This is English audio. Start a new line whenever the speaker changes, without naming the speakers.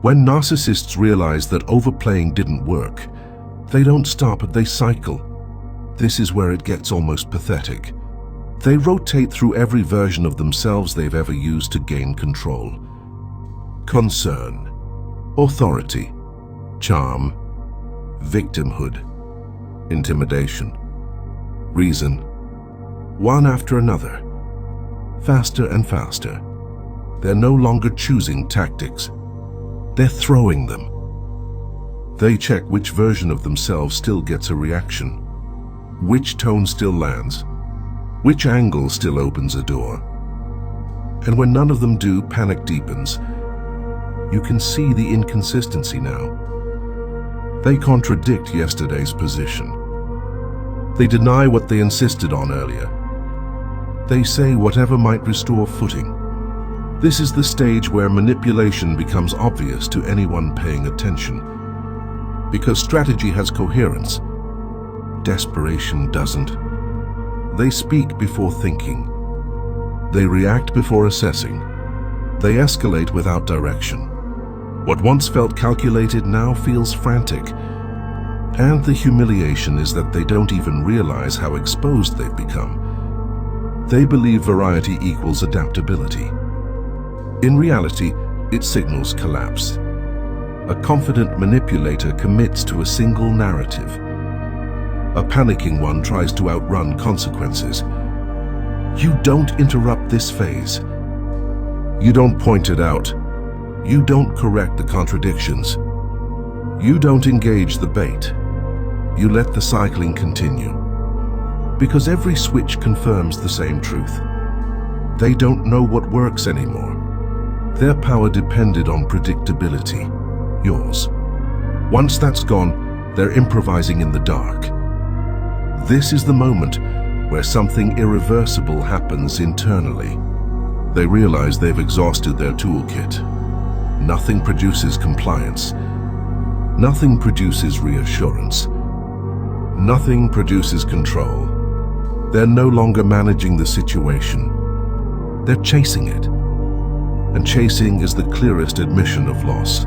When narcissists realize that overplaying didn't work, they don't stop, they cycle. This is where it gets almost pathetic. They rotate through every version of themselves they've ever used to gain control. Concern, authority, charm, victimhood, intimidation, reason, one after another, faster and faster. They're no longer choosing tactics. They're throwing them. They check which version of themselves still gets a reaction, which tone still lands, which angle still opens a door. And when none of them do, panic deepens. You can see the inconsistency now. They contradict yesterday's position. They deny what they insisted on earlier. They say whatever might restore footing. This is the stage where manipulation becomes obvious to anyone paying attention. Because strategy has coherence, desperation doesn't. They speak before thinking. They react before assessing. They escalate without direction. What once felt calculated now feels frantic. And the humiliation is that they don't even realize how exposed they've become. They believe variety equals adaptability. In reality, it signals collapse. A confident manipulator commits to a single narrative. A panicking one tries to outrun consequences. You don't interrupt this phase. You don't point it out. You don't correct the contradictions. You don't engage the bait. You let the cycling continue. Because every switch confirms the same truth. They don't know what works anymore. Their power depended on predictability, yours. Once that's gone, they're improvising in the dark. This is the moment where something irreversible happens internally. They realize they've exhausted their toolkit. Nothing produces compliance. Nothing produces reassurance. Nothing produces control. They're no longer managing the situation. They're chasing it. And chasing is the clearest admission of loss.